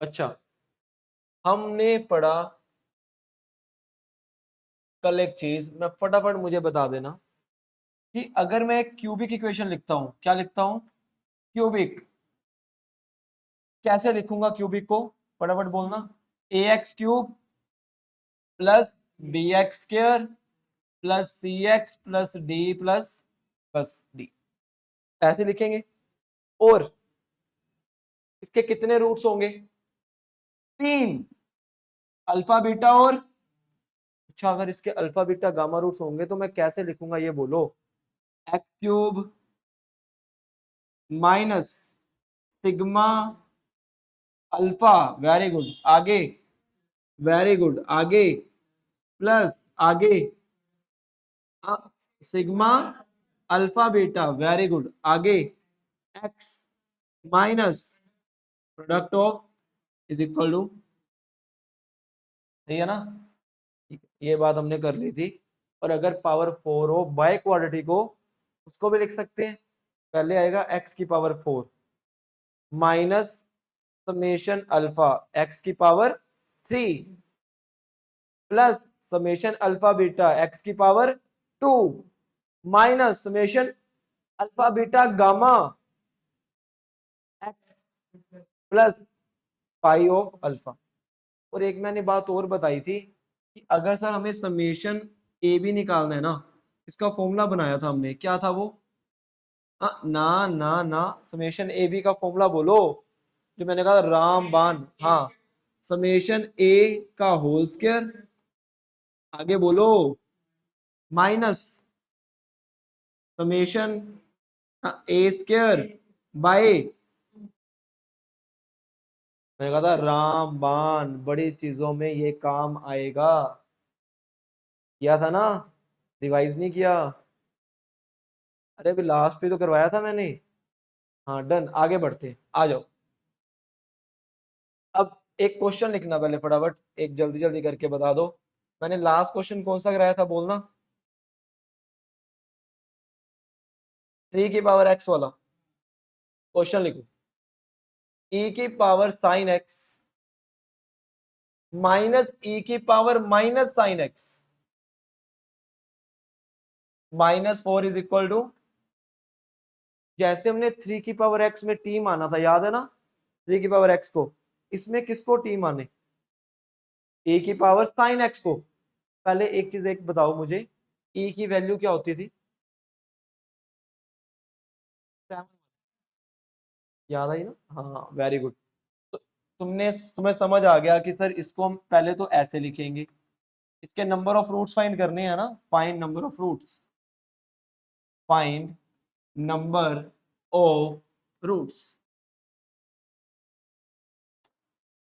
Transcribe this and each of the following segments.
अच्छा, हमने पढ़ा कल एक चीज, मैं फटाफट मुझे बता देना कि अगर मैं क्यूबिक इक्वेशन लिखता हूं, क्या लिखता हूं? क्यूबिक। कैसे लिखूंगा क्यूबिक को? फटाफट बोलना। A x cube plus b x square plus c x plus d plus plus d, ऐसे लिखेंगे। और इसके कितने रूट्स होंगे? 3, अल्फा बीटा और। अच्छा, अगर इसके अल्फा बीटा गामा रूट्स होंगे तो मैं कैसे लिखूंगा ये बोलो। X cube minus sigma alpha, very good, आगे, वेरी गुड, आगे, प्लस, आगे, sigma alpha beta, very good, आगे, x minus product of is equal to, सही है ना? ठीक है, ये बात हमने कर ली थी। और अगर पावर 4 हो बाय क्वाड्रेटिक को, उसको भी लिख सकते हैं। पहले आएगा एक्स की power 4 minus summation alpha x की power 3 plus summation alpha beta x की power 2 minus summation alpha beta gamma x plus pi of alpha. और एक मैंने बात और बताई थी कि अगर सर हमें समेशन ए बी निकालना है ना, इसका फॉर्मूला बनाया था हमने, क्या था वो? ना ना ना, समेशन ए बी का फॉर्मूला बोलो, जो मैंने कहा रामबान। हाँ, समेशन ए का होल स्क्वायर, आगे बोलो, minus summation A square by, मैंने कहा था रामबान, बड़ी चीजों में ये काम आएगा। किया था ना? रिवाइज नहीं किया? अरे अभी लास्ट पे तो करवाया था मैंने। हाँ डन, आगे बढ़ते हैं, आ जाओ। अब एक क्वेश्चन लिखना पहले फटाफट, एक जल्दी जल्दी करके बता दो। मैंने लास्ट क्वेश्चन कौन सा कराया था बोलना? 3 की पावर एक्स वाला क्वेश्चन लिखो। e की power sine X minus e की power minus sine X -4 is equal to, जैसे हमने 3 की पावर एक्स में टी माना था, याद है ना? 3 की पावर एक्स को, इसमें किसको टी माने? ए की पावर साइन एक्स को। पहले एक चीज एक बताओ मुझे, e की वैल्यू क्या होती थी? 7, याद आई ना? हाँ वेरी गुड। तो तुम्हें समझ आ गया कि सर इसको हम पहले तो ऐसे लिखेंगे, इसके नंबर ऑफ रूट्स फाइंड करने हैं ना, find number of roots, find number of roots.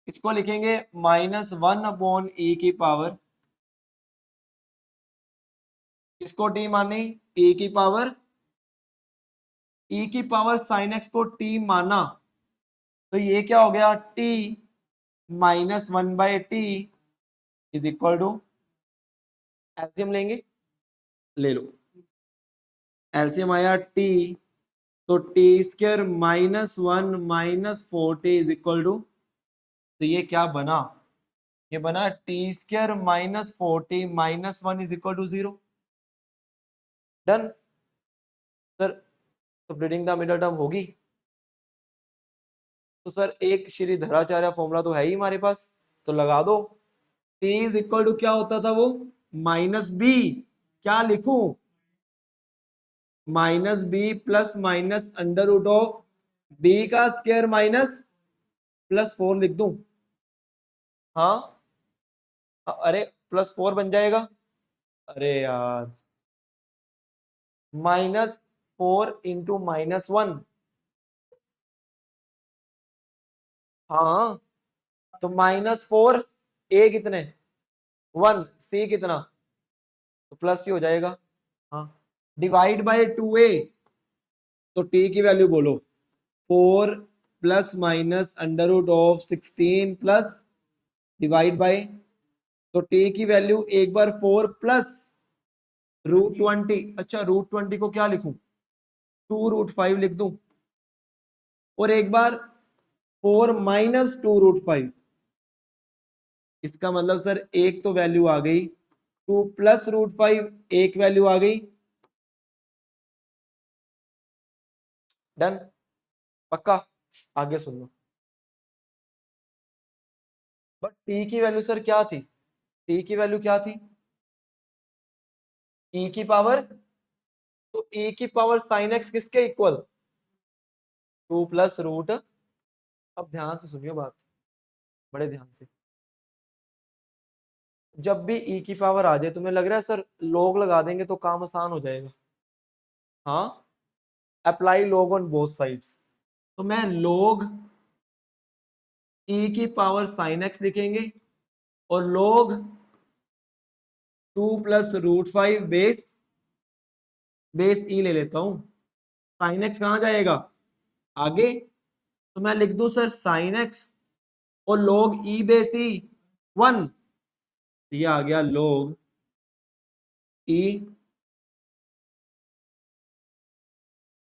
इसको लिखेंगे -1 अपॉन e की पावर, इसको टी माने, e की पावर, e की पावर साइन एक्स को t माना, तो ये क्या हो गया? t -1/t is equal to, LCM लेंगे, ले लो, एलसीएम आया t, तो T square -1 - 4t is equal to, तो ये क्या बना? ये बना T square -4t -1 is equal to 0। Done sir, तो ब्रीडिंग द मिडल टर्म होगी। तो सर एक श्री धराचार्य फॉर्मूला तो है ही हमारे पास, तो लगा दो। टी इज इक्वल टू क्या होता था वो? -b, क्या लिखूं? -b plus minus under root of b का स्क्वायर माइनस +4 लिख दूं? हाँ, अरे +4 बन जाएगा। अरे यार, -4 इंटू -1, हाँ, तो -4, ए कितने? 1, सी कितना? तो प्लस ही हो जाएगा। हाँ, डिवाइड बाय 2a, तो टी की वैल्यू बोलो, 4 plus minus under root of 16 plus divide by, तो टी की वैल्यू एक बार 4 प्लस √20, अच्छा √20 को क्या लिखूं? 2 √5 लिख दूं। और एक बार 4 माइनस 2√5। इसका मतलब सर एक तो वैल्यू आ गई, 2 प्लस √5 एक वैल्यू आ गई। डन, पक्का। आगे सुन लो। बट टी की वैल्यू सर क्या थी? टी की वैल्यू क्या थी? ई की पावर, तो ई की पावर साइन एक्स किसके इक्वल? 2 प्लस रूट, अब ध्यान से सुनियो बात, बड़े ध्यान से। जब भी ई की पावर आ जाए, तुम्हें लग रहा है सर लॉग लगा देंगे तो काम आसान हो जाएगा? हाँ, apply log on both sides. तो मैं लॉग ई की पावर साइन एक्स लिखेंगे और लॉग 2 प्लस √5 बेस बेस ई ले लेता हूं। साइन एक्स कहां जाएगा? आगे। तो मैं लिख दूं सर साइन एक्स और log ई बेस ई 1, ये आ गया log ई।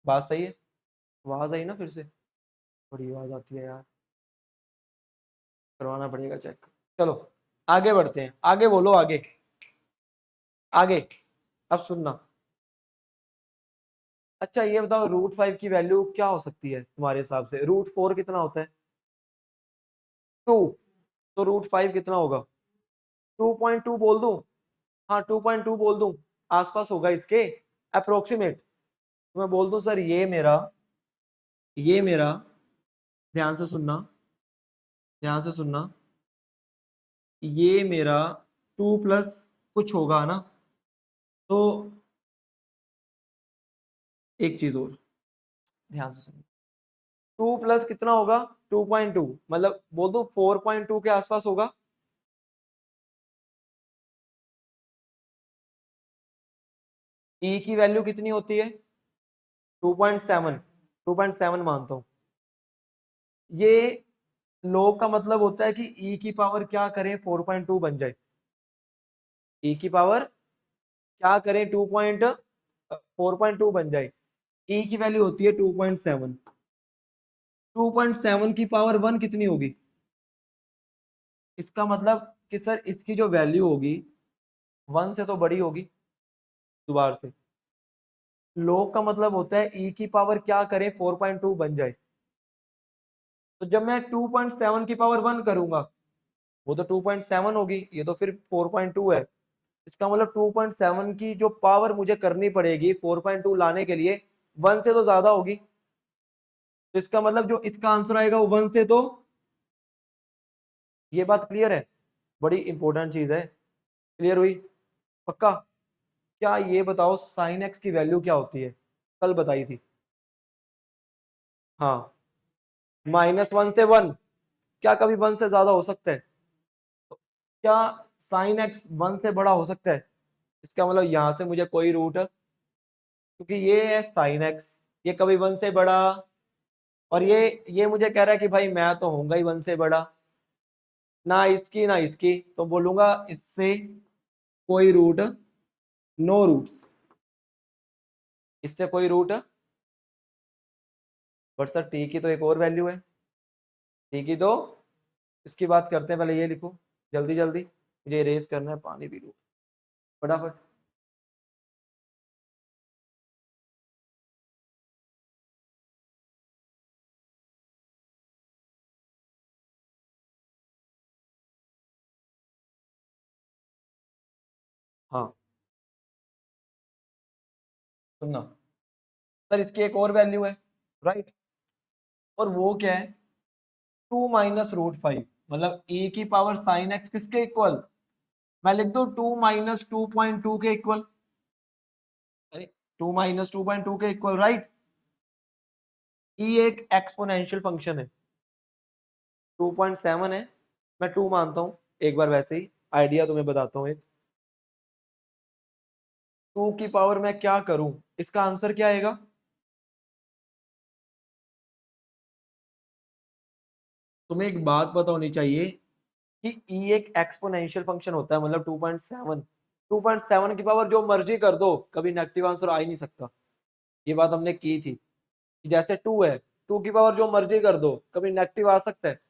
बात सही है? आवाज आई ना? फिर से बड़ी आवाज आती है यार, करवाना पड़ेगा चेक। चलो आगे बढ़ते हैं, आगे बोलो, आगे आगे। अब सुनना। अच्छा ये बताओ, √5 की वैल्यू क्या हो सकती है तुम्हारे हिसाब से? √4 कितना होता है? 2। तो √5 कितना होगा? 2.2 बोल दूं? हाँ 2.2 बोल दूं, आसपास होगा इसके, अप्रोक्सीमेट। तो मैं बोल दूं सर ये मेरा, ध्यान से सुनना, ध्यान से सुनना, ये मेरा 2 प्लस कुछ होगा ना, तो एक चीज और ध्यान से सुनो, 2 प्लस कितना होगा? 2.2, मतलब बोल दो 4.2 के आसपास होगा। ई की वैल्यू कितनी होती है? 2.7, 2.7 मानता हूं। ये log का मतलब होता है कि ई की पावर क्या करें 4.2 बन जाए। ई की पावर क्या करें 4.2 बन जाए। ई की वैल्यू होती है 2.7। 2.7 की पावर 1 कितनी होगी? इसका मतलब कि सर इसकी जो वैल्यू होगी 1 से तो बड़ी होगी दोबारा से। log का मतलब होता है ई की पावर क्या करें 4.2 बन जाए। तो जब मैं 2.7 की पावर 1 करूंगा, वो तो 2.7 होगी, ये तो फिर 4.2 है। इसका मतलब 2.7 की जो पावर मुझे करनी पड़ेगी 4.2 लाने के लिए 1 से तो ज्यादा होगी। तो इसका मतलब जो इसका आंसर आएगा वो 1 से तो, ये बात क्लियर है? बड़ी इंपॉर्टेंट चीज है। क्लियर हुई? पक्का? क्या ये बताओ साइन एक्स की वैल्यू क्या होती है? कल बताई थी। हाँ, -1 से 1। क्या कभी 1 से ज्यादा हो सकता है? तो क्या साइन एक्स 1 से बड़ा हो सकता है? इसका मतलब यहां से मुझे कोई रूट, क्योंकि ये है साइन एक्स, ये कभी 1 से बड़ा, और ये मुझे कह रहा है कि भाई मैं तो होऊंगा ही 1 से बड़ा, ना इसकी ना इसकी, तो बोलूंगा इससे कोई रूट, नो रूट्स, इससे कोई रूट। बट सर टी की तो एक और वैल्यू है, टी की तो, इसकी बात करते हैं, पहले ये लिखो जल्दी जल्दी, मुझे इरेज करना है, पानी पी लो फटाफट। हाँ सुनना, सर इसकी एक और वैल्यू है, राइट, और वो क्या है? 2 माइनस √5, मतलब e की पावर साइन एक्स किसके इक्वल? मैं लिख दू 2 माइनस 2.2 के इक्वल। अरे 2 माइनस 2.2 के इक्वल, राइट। e एक एक्सपोनेंशियल फंक्शन है, 2.7 है, मैं 2 मानता हूं। एक बार वैसे ही आइडिया तुम्हें बताता हूँ एक, 2 की पावर मैं क्या करूं, इसका आंसर क्या आएगा? तुम्हें एक बात पता होनी चाहिए कि e एक एक्सपोनेंशियल फंक्शन होता है, मतलब 2.7, 2.7 की पावर जो मर्जी कर दो, कभी नेगेटिव आंसर आ ही नहीं सकता। ये बात हमने की थी कि जैसे 2 है, टू की पावर जो मर्जी कर दो, कभी नेगेटिव आ सकता है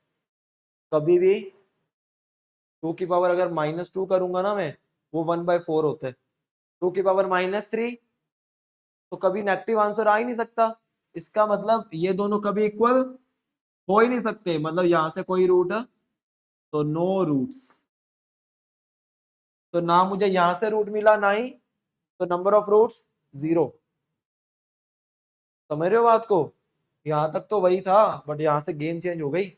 कभी भी। टू की पावर अगर -2 करूंगा ना मैं, वो 1/4 होता है। टू की पावर -3 तो कभी नेगेटिव आंसर आ ही नहीं सकता। इसका मतलब ये दोनों कभी इक्वल हो ही नहीं सकते, मतलब यहां से कोई रूट, तो नो रूट्स। तो ना मुझे यहां से रूट मिला ना ही, तो नंबर ऑफ रूट्स 0। समझ रहे हो बात को? यहां तक तो वही था, बट यहां से गेम चेंज हो गई।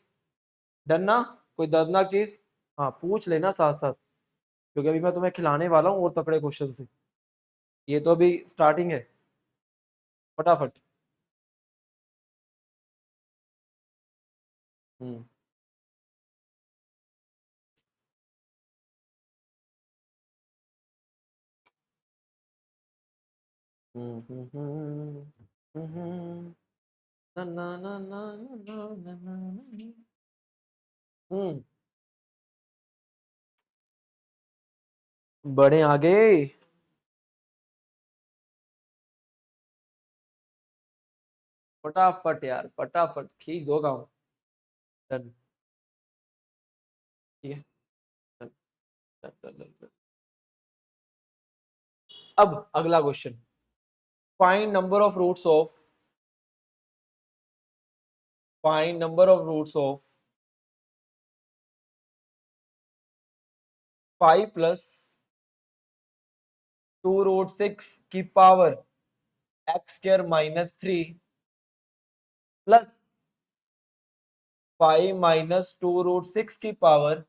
डन ना? कोई दर्दनाक चीज? हाँ पूछ लेना साथ साथ, क्योंकि अभी मैं तुम्हें खिलाने वाला हूँ और तकड़े क्वेश्चन से। ये तो अभी स्टार्टिंग है। फटाफट। हम्म हम्म हम्म हम्म हम्म, ना ना ना ना ना ना ना ना। हम्म बड़े आगे। फटाफट यार, फटाफट खींच दो काम। डन। ठीक है। Done done done done done. अब अगला question. Find number of roots of 5 + 2√6 की पावर x² -3 प्लस 5 - 2√6 की पावर।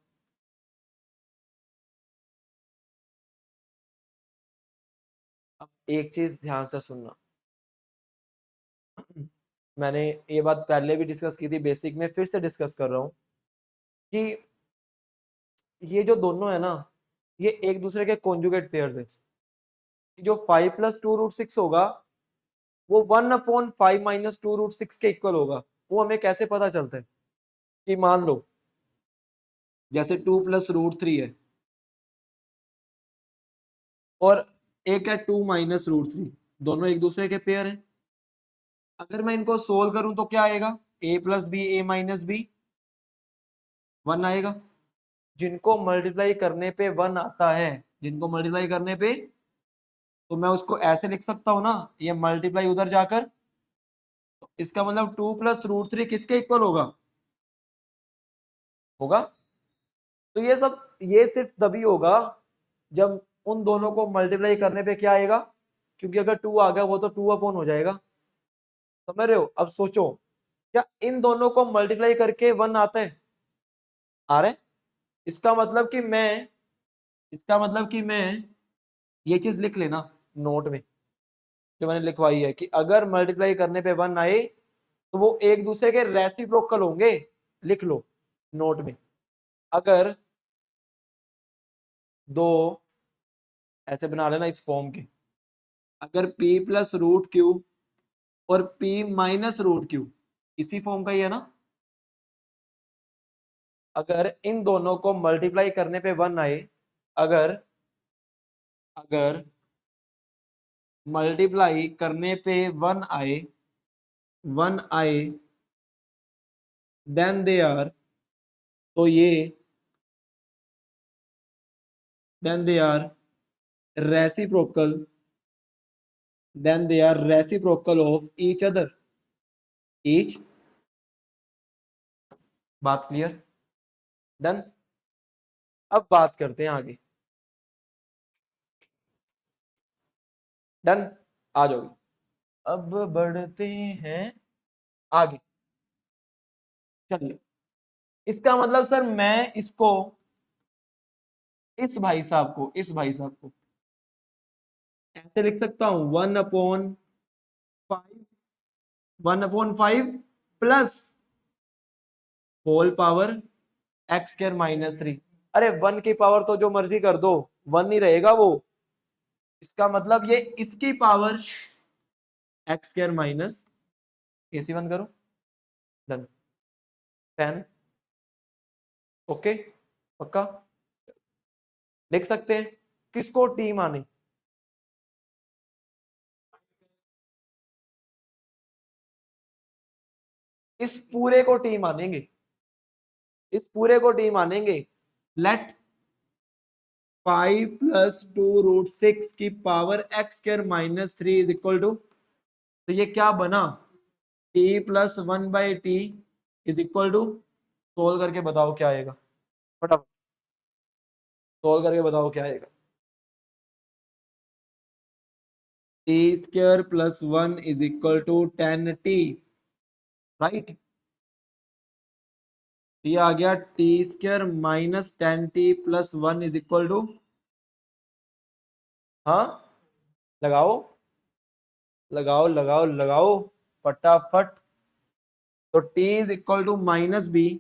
अब एक चीज ध्यान से सुनना। मैंने ये बात पहले भी डिस्कस की थी बेसिक में, फिर से डिस्कस कर रहा हूं कि ये जो दोनों है ना, ये एक दूसरे के कॉन्जुगेट पेयर्स है। जो 5 + 2√6 होगा वो 1/5 - 2√6 के इक्वल होगा। वो हमें कैसे पता चलता है? कि मान लो जैसे 2 + √3 है और एक है 2 - √3, दोनों एक दूसरे के पेयर हैं। अगर मैं इनको सोल्व करूं तो क्या आएगा? a + b a - b 1 आएगा। जिनको मल्टीप्लाई करने पे 1 आता है, जिनको मल्टीप्लाई करने पे, तो मैं उसको ऐसे लिख सकता हूं ना, ये मल्टीप्लाई उधर जाकर, तो इसका मतलब 2 + √3 किसके इक्वल होगा? होगा। तो ये सिर्फ तभी होगा जब उन दोनों को मल्टीप्लाई करने पे क्या आएगा, क्योंकि अगर 2 आ गया वो तो 2 हो जाएगा। समझ रहे हो? अब सोचो, क्या इन दोनों को मल्टीप्लाई करके 1 आता है? आ रहा है। इसका मतलब कि मैं इसका मतलब कि मैं ये चीज लिख लेना नोट में, जो मैंने लिखवाई है, कि अगर मल्टीप्लाई करने पे 1 आए तो वो एक दूसरे के रेसिप्रोकल होंगे। लिख लो नोट में। अगर दो, ऐसे बना लेना इस फॉर्म के, अगर p + √q और p - √q इसी फॉर्म का ही है ना, अगर इन दोनों को मल्टीप्लाई करने पे 1 आए, अगर अगर मल्टीप्लाई करने पे 1 आए देन दे आर, तो ये then they are reciprocal of each other. Each. बात क्लियर? डन। अब बात करते हैं आगे। डन। आ जाओ। अब बढ़ते हैं आगे। चलिए, इसका मतलब सर मैं इसको, इस भाई साहब को ऐसे लिख सकता हूं, 1/5 प्लस होल पावर x² - 3। अरे 1 की पावर तो जो मर्जी कर दो, 1 ही रहेगा वो। इसका मतलब ये इसकी पावर x² माइनस, AC बंद करो। डन। 10। ओके, पक्का लिख सकते हैं। किसको टी माने? इस पूरे को टी मानेंगे, इस पूरे को टी मानेंगे। लेट 5 + 2√6 की power x² - 3 is equal to, तो ये क्या बना, t+1/t is equal to, solve करके बताओ क्या आएगा, फटाफट सोल्व करके बताओ क्या आएगा। t² + 1 is equal to 10t, right. ये आ गया t² - 10t+1 is equal to, हाँ लगाओ लगाओ लगाओ लगाओ फटाफट। तो t is equal to -b,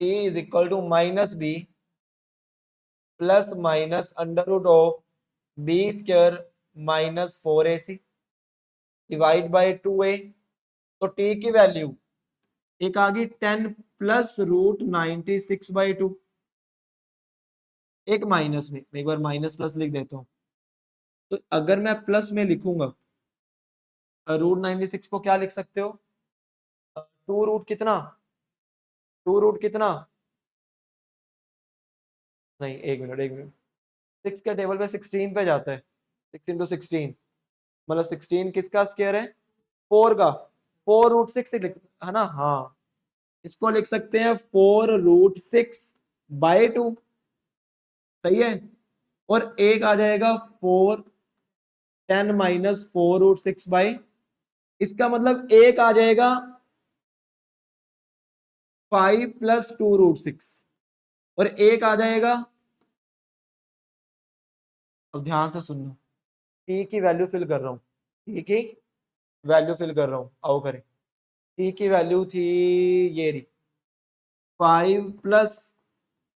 t is equal to -b +/√(b² - 4ac divide by 2a। तो t की वैल्यू एक आ गई 10 +√96/2, एक माइनस में, मैं एक बार माइनस प्लस लिख देता हूं। तो अगर मैं प्लस में लिखूंगा √96 को क्या लिख सकते हो, 2 रूट कितना, 2 रूट कितना, नहीं एक मिनट एक मिनट, 6 के टेबल पे 16 पे जाता है, 6 × 16 मतलब 16 किसका स्क्वायर है, 4 का, 4√6 है ना, हाँ इसको लिख सकते हैं 4√6/2, सही है। और एक आ जाएगा 4 इसका मतलब एक आ जाएगा 5 + 2√6 और एक आ जाएगा, अब ध्यान से सुनना, टी की वैल्यू फिल कर रहा हूं, टी की वैल्यू फिल कर रहा हूं, आओ करें। टी की वैल्यू थी ये रही, 5 +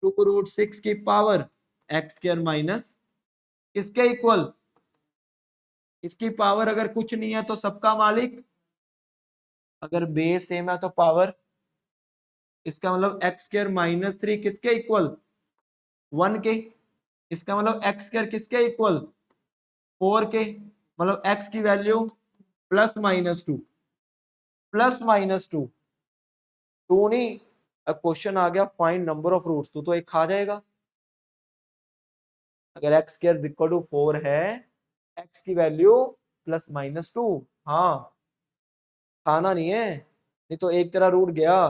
2√6 की पावर x² माइनस किसके इक्वल, इसकी पावर अगर कुछ नहीं है तो सबका मालिक, अगर बेस सेम है तो पावर, इसका मतलब x² - 3 किसके इक्वल, 1 के, इसका मतलब x² किसके इक्वल, 4 के, मतलब x की वैल्यू +/-2, +/-2, 2 नहीं। अब क्वेश्चन आ गया फाइंड नंबर ऑफ रूट्स, तो एक खा जाएगा, अगर x² 4 है, x की वैल्यू +/-2, हाँ खाना नहीं है, नहीं तो एक तेरा रूट गया,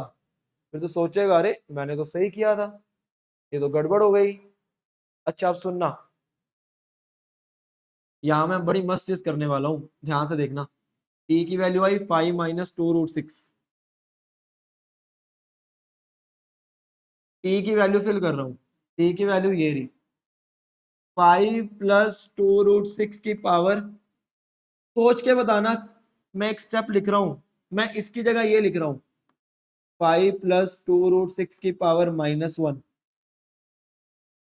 फिर तो सोचेगा अरे मैंने तो सही किया था, ये तो गड़बड़ हो गई। अच्छा अब सुनना, यहां मैं बड़ी मस्त चीज करने वाला हूं, ध्यान से देखना। t की वैल्यू आई 5 - 2√6, t की वैल्यू फिल कर रहा हूं, t की वैल्यू ये रही 5 + 2√6 की पावर, सोच के बताना, मैं एक स्टेप लिख रहा हूं, मैं इसकी जगह ये लिख रहा हूं 5 + 2√6 की पावर -1,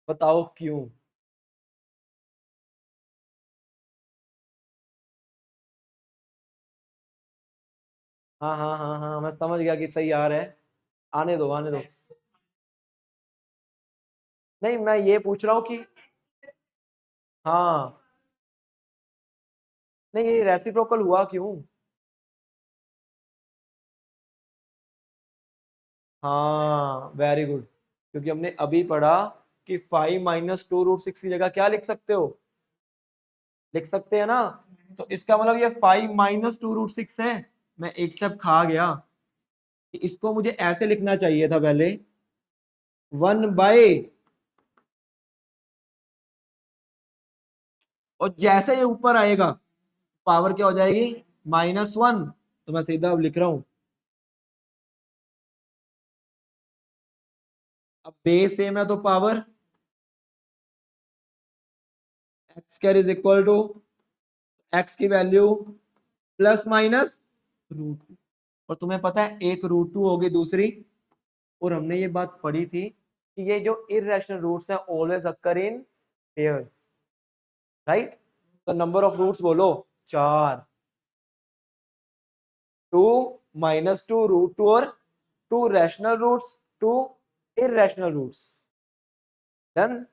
बताओ क्यों। हाँ हाँ हाँ हाँ मैं समझ गया कि सही आ रहा है, आने दो आने दो। नहीं मैं ये पूछ रहा हूँ कि, हाँ नहीं ये रेसिप्रोकल हुआ क्यों, हाँ वेरी गुड, क्योंकि हमने अभी पढ़ा कि 5 - 2√6 की जगह क्या लिख सकते हो, लिख सकते हैं ना, तो इसका मतलब ये 5 - 2√6 है। मैं एक स्टेप खा गया, कि इसको मुझे ऐसे लिखना चाहिए था पहले, 1/, और जैसे ये ऊपर आएगा पावर क्या हो जाएगी, -1, तो मैं सीधा अब लिख रहा हूं, अब बेस सेम है तो power x² is equal to x की वैल्यू ±√2, और तुम्हें पता है एक √2 होगी दूसरी, और हमने ये बात पढ़ी थी कि ये जो इरेशनल रूट्स हैं always occur in pairs, right. तो नंबर ऑफ रूट्स बोलो 4, 2 -2 √2 और 2 rational roots, 2 irrational roots, done.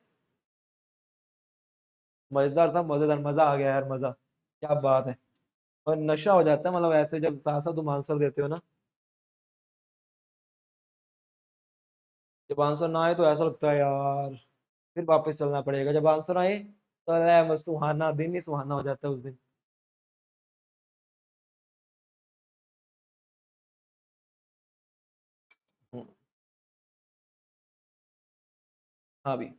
मजेदार था, मजेदार, मजा आ गया यार, मजा, क्या बात है। और नशा हो जाता है, मतलब ऐसे जब साथ साथ तुम आंसर देते हो ना, जब आंसर ना आए तो ऐसा लगता है यार फिर वापस चलना पड़ेगा, जब आंसर आए तो अरे बस सुहाना दिन ही सुहाना हो जाता है उस दिन। हम्म, हाँ भी।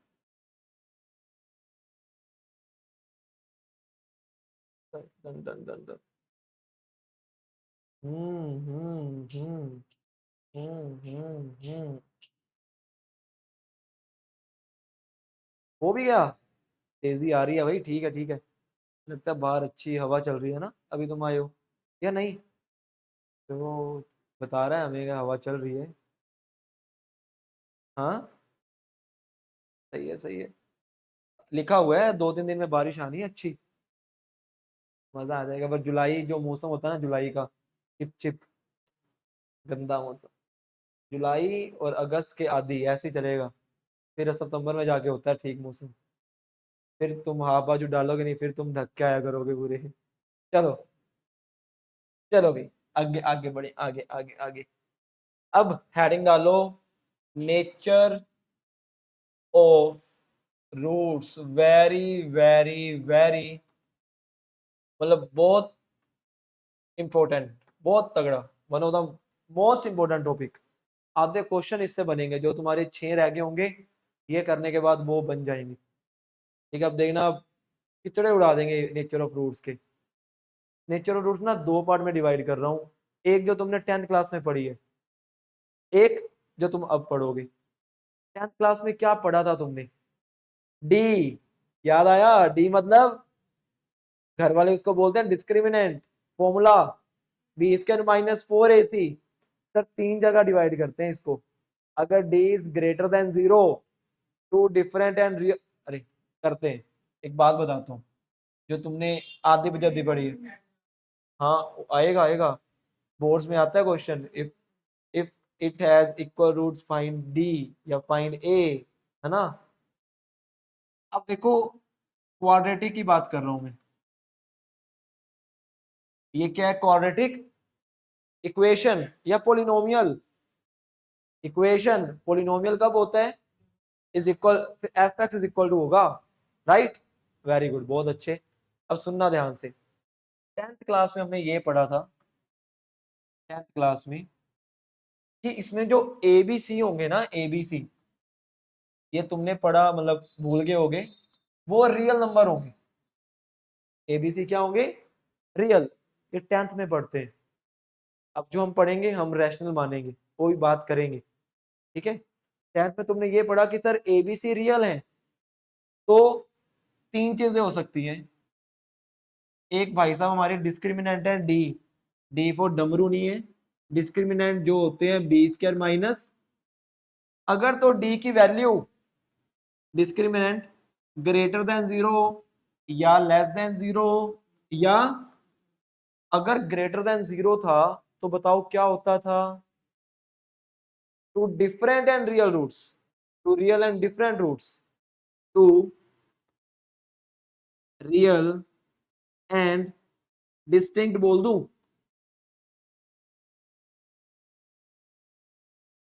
Done done done done. Hmm hmm hmm hmm. हो भी गया। तेजी आ रही है भाई, ठीक है ठीक है। लगता है बाहर अच्छी हवा चल रही है ना, अभी तुम आए हो या नहीं? तो बता रहा है हमें कि हवा चल रही है। हाँ सही है सही है। लिखा हुआ है 2-3 दिन में बारिश आनी है अच्छी। मजा आ जाएगा, बस जुलाई जो मौसम होता है ना जुलाई का, चिप चिप गंदा मौसम। जुलाई और अगस्त के आदि ऐसे ही चलेगा, फिर सितंबर में जाके होता है ठीक मौसम। फिर तुम हाफ बाजू डालोगे नहीं, फिर तुम ढक के आया करोगे पूरे। चलो। चलो भी, आगे आगे बढ़े, आगे आगे आगे। अब हेडिंग डालो, nature of roots. Very very very, मतलब बहुत इंपॉर्टेंट, बहुत तगड़ा, one of the most important topic. आधे क्वेश्चन इससे बनेंगे, जो तुम्हारे 6 रह गए होंगे ये करने के बाद वो बन जाएंगे। ठीक है, अब देखना, अब कितने उड़ा देंगे नेचर ऑफ रूट्स के। नेचर ऑफ रूट्स ना 2 पार्ट में डिवाइड कर रहा हूँ। एक जो तुमने 10th क्लास में पढ़ी है, एक जो तुम अब पढ़ोगे। 10th क्लास में क्या पढ़ा था तुमने? डी। याद आया? डी मतलब घर वाले उसको बोलते हैं डिस्क्रिमिनेंट फॉर्मूला। B²-4AC। सर 3 जगह डिवाइड करते हैं इसको। अगर D is greater than 0, two different and real, अरे करते हैं। एक बात बताता हूँ, जो तुमने आधी बजती पढ़ी है, हाँ आएगा आएगा, बोर्ड्स में आता है question. If it has equal roots find D या फाइंड ए, है ना? अब देखो, क्वाड्रेटिक की बात कर रहा हूं मैं। ये क्या है? क्वाड्रेटिक इक्वेशन या पोलिनोमियल इक्वेशन। पोलिनोमियल कब होता है? Is equal, F x is equal to होगा, राइट? वेरी गुड, बहुत अच्छे। अब सुनना ध्यान से, 10th क्लास में हमने ये पढ़ा था, 10th क्लास में, कि इसमें जो ए बी सी होंगे ना, ए बी सी, ये तुमने पढ़ा, मतलब भूल गए होगे, वो रियल नंबर होंगे। ए बी सी क्या होंगे? रियल। ये 10th में पढ़ते हैं। अब जो हम पढ़ेंगे हम रैशनल मानेंगे, कोई बात करेंगे, ठीक है? 10th में तुमने ये पढ़ा कि sir A B C real है, तो 3 चीजें हो सकती हैं। एक भाई साहब हमारी डिस्क्रिमिनेंट है डी, डी फॉर डमरू नहीं है। डिस्क्रिमिनेंट जो होते हैं B²-, अगर तो डी की वैल्यू डिस्क्रिमिनेंट ग्रेटर देन 0 या लेस देन 0, या अगर ग्रेटर देन 0 था तो बताओ क्या होता था? Two different and real roots, two real and different roots, two real and distinct बोल दूं।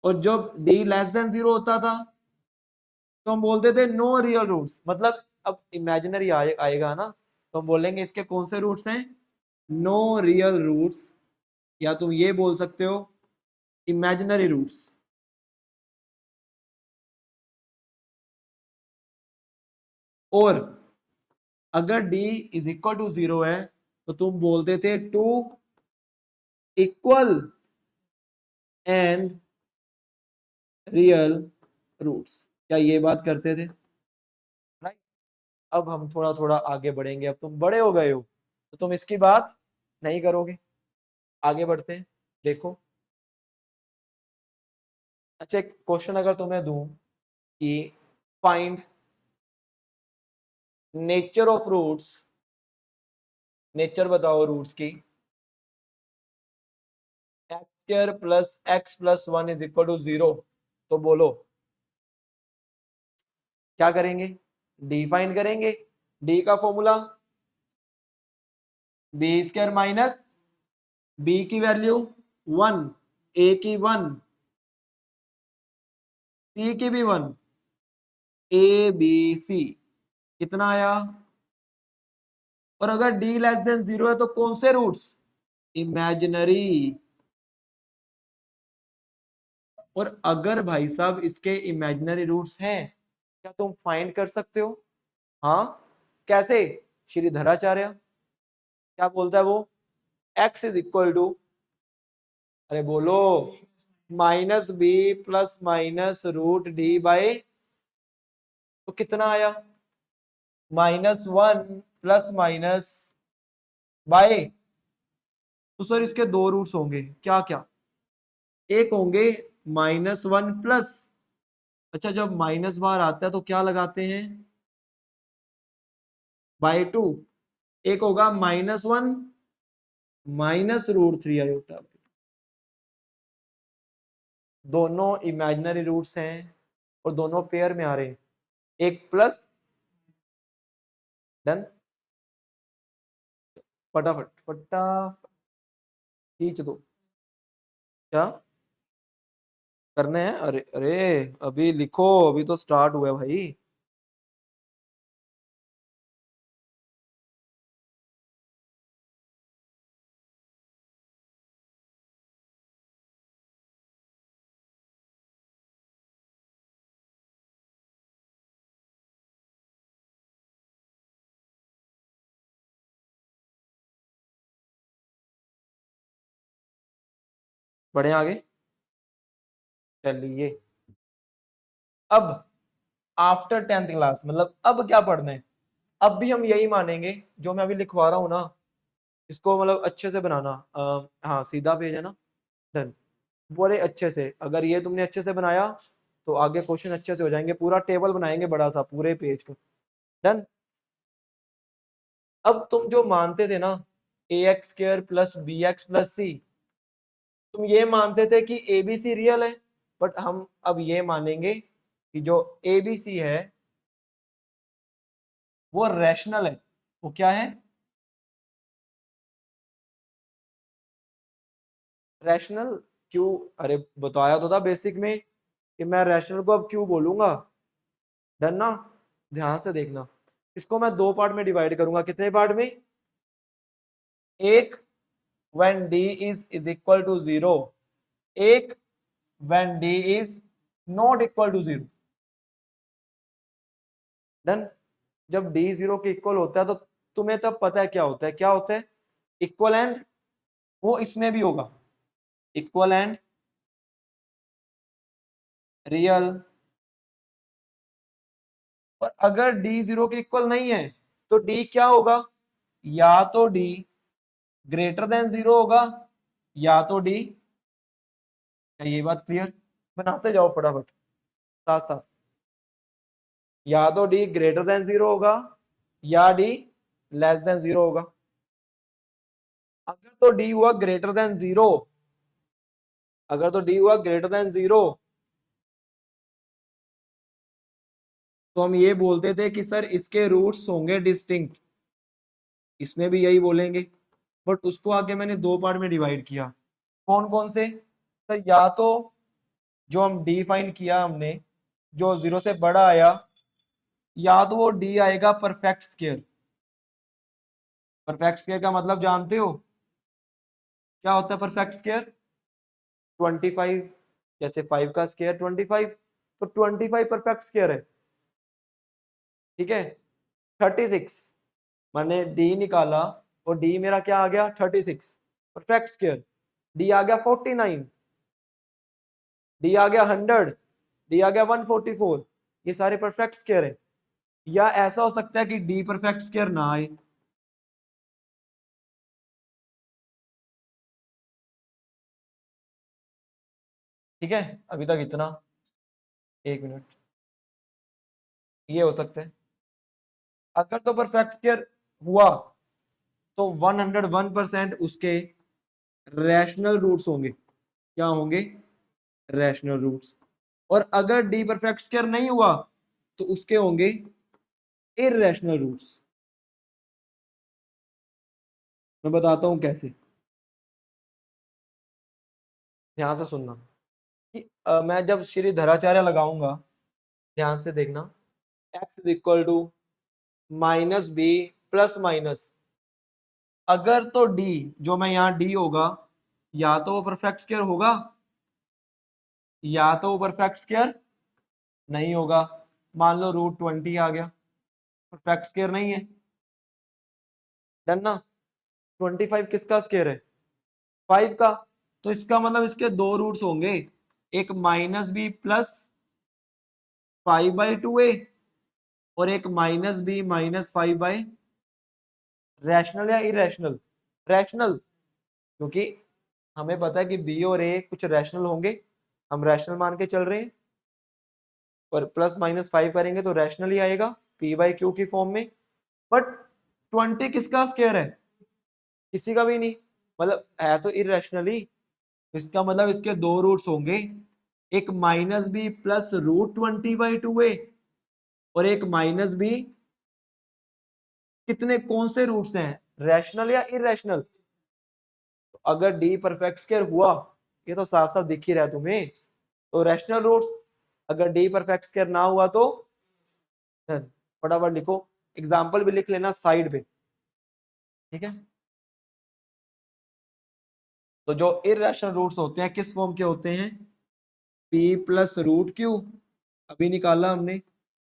और जब डी लेस देन 0 होता था तो हम बोलते थे नो रियल रूट्स, मतलब अब इमेजिनरी आएगा ना, तो हम बोलेंगे इसके कौन से रूट्स हैं? नो रियल रूट्स, या तुम ये बोल सकते हो इमेजिनरी रूट्स। और अगर d इज इक्वल टू 0 है तो तुम बोलते थे two equal and real roots. क्या ये बात करते थे? राइट। अब हम थोड़ा थोड़ा आगे बढ़ेंगे, अब तुम बड़े हो गए हो तो तुम इसकी बात नहीं करोगे। आगे बढ़ते हैं, देखो। अच्छा, एक क्वेश्चन अगर तुम्हें दूं कि find nature of roots, nature बताओ रूट्स की, x² + x+1 is equal to 0, तो बोलो क्या करेंगे? डी फाइंड करेंगे। डी का formula B square minus B की वैल्यू 1, ए की 1, सी की भी 1, ए बी सी कितना आया। और अगर डी लेस देन 0 है तो कौन से रूट्स, इमेजिनरी। और अगर भाई साहब इसके इमेजिनरी रूट्स हैं, क्या तुम फाइंड कर सकते हो। हाँ कैसे, श्रीधराचार्य क्या बोलता है वो, x इज इक्वल टू, अरे बोलो, minus B plus minus root D by, तो कितना आया, -1 प्लस माइनस बाय, तो सर इसके दो रूट्स होंगे, क्या क्या, एक होंगे -1 प्लस, अच्छा जब माइनस बार आता है तो क्या लगाते हैं, /2, एक होगा -1 माइनस √3 आयोटा, दोनों इमेजिनरी रूट्स हैं और दोनों पेयर में आ रहे हैं, एक प्लस, डन, फटाफट फटाफट खींच दो, क्या करने हैं, अरे अरे अभी लिखो, अभी तो स्टार्ट हुआ है भाई। बढ़े आगे, चलिए अब आफ्टर 10th क्लास, मतलब अब क्या पढ़ना है, अब भी हम यही मानेंगे जो मैं अभी लिखवा रहा हूं ना, इसको मतलब अच्छे से बनाना, हाँ सीधा पेज है ना, डन, बड़े अच्छे से, अगर ये तुमने अच्छे से बनाया तो आगे क्वेश्चन अच्छे से हो जाएंगे, पूरा टेबल बनाएंगे बड़ा सा पूरे पेज का, डन। अब तुम जो मानते थे ना, ax² प्लस bx प्लस सी, तुम ये मानते थे कि abc रियल है, बट हम अब ये मानेंगे कि जो abc है वो रैशनल है, वो क्या है, रैशनल। क्यों, अरे बताया तो था बेसिक में कि मैं रैशनल को अब क्यों बोलूंगा, डन ना, ध्यान से देखना, इसको मैं दो पार्ट में डिवाइड करूंगा, कितने पार्ट में, एक when d is equal to 0, एक when d is not equal to 0, done. जब d 0 के इक्वल होता है तो तुम्हें तब पता है क्या होता है, क्या होता है, इक्वल एंड, वो इसमें भी होगा, इक्वल एंड रियल। और अगर d 0 के इक्वल नहीं है तो d क्या होगा, या तो d ग्रेटर देन 0 होगा, या तो d, क्या ये बात क्लियर, बनाते जाओ फटाफट साथ साथ, या तो d ग्रेटर देन 0 होगा या d लेस देन 0 होगा। अगर तो d हुआ ग्रेटर देन 0, अगर तो d हुआ ग्रेटर देन 0, तो हम ये बोलते थे कि सर इसके रूट्स होंगे डिस्टिंक्ट, इसमें भी यही बोलेंगे, बट उसको आगे मैंने दो पार्ट में डिवाइड किया, कौन कौन से, सर या तो जो हम डी फाइंड किया हमने, जो 0 से बड़ा आया, या तो वो डी आएगा परफेक्ट स्क्वायर, परफेक्ट स्क्वायर का मतलब जानते हो क्या होता है, परफेक्ट स्क्वायर 25, जैसे 5 का स्क्वायर 25, तो 25 परफेक्ट स्क्वायर है, ठीक है। 36 मैंने डी निकाला, और डी मेरा क्या आ गया 36, परफेक्ट स्क्वायर, डी आ गया 49, डी आ गया 100, डी आ गया 144, ये सारे परफेक्ट स्क्वायर है। या ऐसा हो सकता है कि डी परफेक्ट स्क्वायर ना आए, ठीक है, अभी तक इतना, एक मिनट, ये हो सकता है। अगर तो परफेक्ट स्क्वायर हुआ तो 101% उसके रैशनल रूट्स होंगे, क्या होंगे, रैशनल रूट्स। और अगर डी परफेक्ट स्क्वायर नहीं हुआ तो उसके होंगे इररेशनल रूट्स। मैं बताता हूं कैसे, ध्यान से सुनना। कि मैं जब श्री धराचार्य लगाऊंगा, ध्यान से देखना, x is equal to minus B plus minus, अगर तो d, जो मैं यहाँ d होगा, या तो वो परफेक्ट स्क्वायर होगा या तो वो परफेक्ट स्क्वायर नहीं होगा। मान लो √20 आ गया, परफेक्ट स्क्वायर नहीं है, डन ना। 25 किसका स्क्वायर है? 5 का। तो इसका मतलब इसके दो रूट्स होंगे, एक माइनस बी प्लस 5/2a और एक माइनस बी माइनस 5/, रैशनल या इरेशनल? रैशनल, क्योंकि हमें पता है कि बी और ए कुछ रैशनल होंगे, हम रैशनल मान के चल रहे हैं, और प्लस माइनस 5 करेंगे तो रैशनल ही आएगा p/q की फॉर्म में। बट 20 किसका स्क्वायर है? किसी का भी नहीं, मतलब है तो इरेशनल ही। इसका मतलब इसके दो रूट्स होंगे, एक माइनस बी प्लस √20/2a और एक माइनस बी, कितने कौन से रूट्स हैं, रैशनल या इरेशनल? तो अगर डी परफेक्ट स्क्वायर हुआ, ये तो साफ साफ दिख ही रहा है तुम्हें, तो रैशनल रूट्स। अगर डी परफेक्ट स्क्वायर ना हुआ तो फटाफट लिखो, एग्जाम्पल भी लिख लेना साइड पे, ठीक है। तो जो इरेशनल रूट्स होते हैं किस फॉर्म के होते हैं? p प्लस √q, अभी निकाला हमने,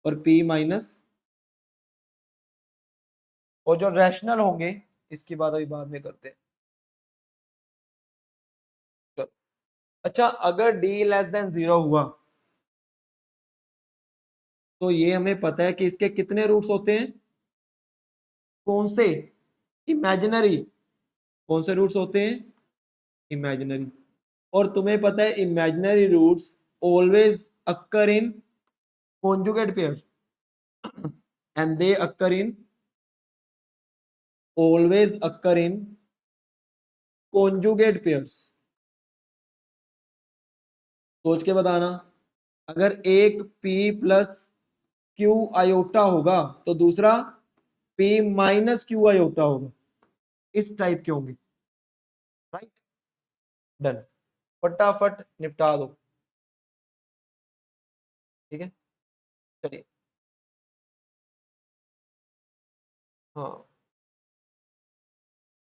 और p माइनस, और जो रैशनल होंगे इसकी बात अभी बाद में करते हैं। चलो, अच्छा अगर d लेस देन 0 हुआ, तो ये हमें पता है कि इसके कितने रूट्स होते हैं? कौन से? इमेजिनरी। कौन से रूट्स होते हैं? इमेजिनरी। और तुम्हें पता है imaginary roots always occur in conjugate pair, and they occur in, always occur in conjugate pairs. सोच के बताना, अगर एक p प्लस क्यू आयोटा होगा तो दूसरा p माइनस क्यू आयोटा होगा, इस टाइप के होंगे, राइट। डन, फटाफट निपटा दो, ठीक है। चलिए, हाँ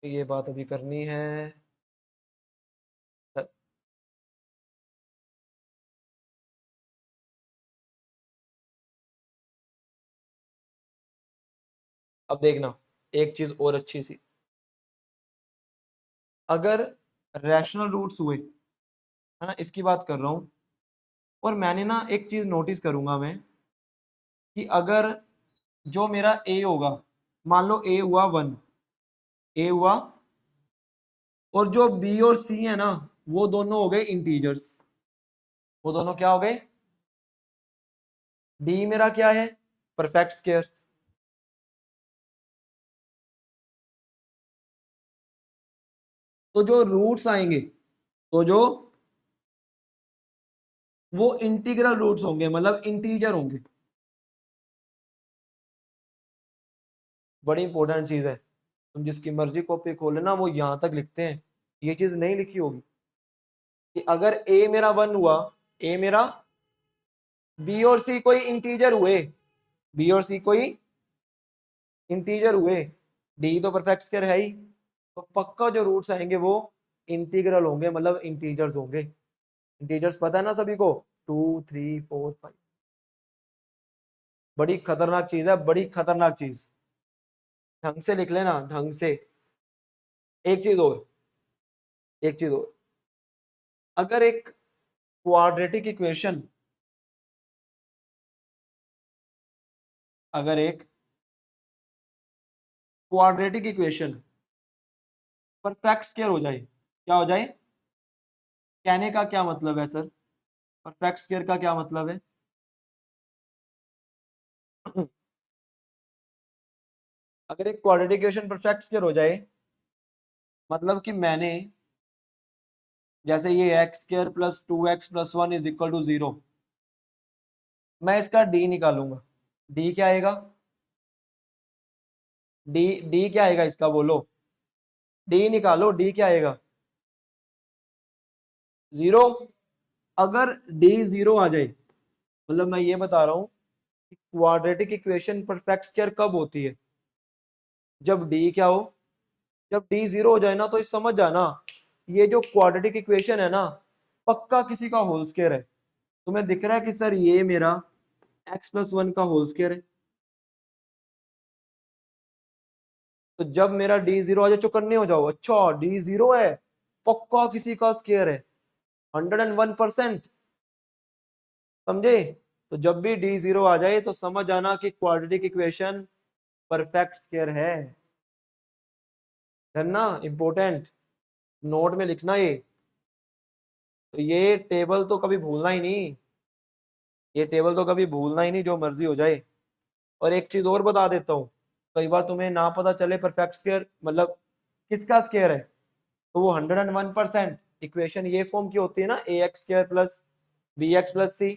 ये बात अभी करनी है। अब देखना एक चीज और अच्छी सी, अगर रैशनल रूट्स हुए, है ना, इसकी बात कर रहा हूं, और मैंने ना एक चीज नोटिस करूंगा मैं, कि अगर जो मेरा ए होगा, मान लो ए हुआ 1, ए हुआ, और जो बी और सी है ना, वो दोनों हो गए इंटीजर्स। वो दोनों क्या हो गए? डी मेरा क्या है? Perfect square. तो जो रूट्स आएंगे, तो जो वो इंटीग्रल रूट्स होंगे, मतलब इंटीजर होंगे। बड़ी इंपॉर्टेंट चीज है, तुम जिसकी मर्जी कॉपी खोले ना, वो यहां तक लिखते हैं, ये चीज नहीं लिखी होगी, कि अगर ए मेरा 1 हुआ, ए मेरा, बी और सी कोई इंटीजर हुए, बी और सी कोई इंटीजर हुए, डी तो परफेक्ट स्क्वायर है ही, तो पक्का जो रूट्स आएंगे वो इंटीग्रल होंगे, मतलब इंटीजर्स होंगे। इंटीजर्स पता है ना सभी को, 2 3 4 5। बड़ी खतरनाक चीज है, बड़ी खतरनाक चीज, ढंग से लिख लेना, ढंग से। एक चीज और, एक चीज और, अगर एक क्वाड्रेटिक इक्वेशन, अगर एक क्वाड्रेटिक इक्वेशन परफेक्ट स्क्वायर हो जाए, क्या हो जाए? कहने का क्या मतलब है सर, परफेक्ट स्क्वायर का क्या मतलब है? अगर एक क्वाड्रेटिक इक्वेशन परफेक्ट स्क्वायर हो जाए, मतलब कि मैंने, जैसे ये x² plus 2x+1 is equal to 0, मैं इसका d निकालूंगा, d क्या आएगा? डी डी क्या आएगा इसका, बोलो? डी निकालो, डी क्या आएगा? 0। अगर डी 0 आ जाए, मतलब मैं ये बता रहा हूं कि क्वाड्रेटिक इक्वेशन परफेक्ट स्क्वायर कब होती है? जब डी क्या हो? जब डी 0 हो जाए ना, तो समझ जाना ये जो क्वाड्रेटिक इक्वेशन है ना, पक्का किसी का होल स्क्वायर है। तुम्हें दिख रहा है कि सर ये मेरा x+1 का होल स्क्वायर है। तो जब मेरा डी 0 आ जाए, चौकन्ने हो जाओ, अच्छा डी 0 है, पक्का किसी का स्क्वायर है, 101%। समझे? तो जब भी डी 0 आ जाए तो समझ जाना कि क्वाड्रेटिक इक्वेशन परफेक्ट स्क्वायर है ना? इंपॉर्टेंट, नोट में लिखना ये। तो ये टेबल तो कभी भूलना ही नहीं, ये टेबल तो कभी भूलना ही नहीं, जो मर्जी हो जाए। और एक चीज और बता देता हूँ, कई बार तुम्हें ना पता चले परफेक्ट स्क्वायर मतलब किसका स्क्वायर है, तो वो 101% इक्वेशन ये फॉर्म की होती है ना, ax² प्लस bx प्लस सी,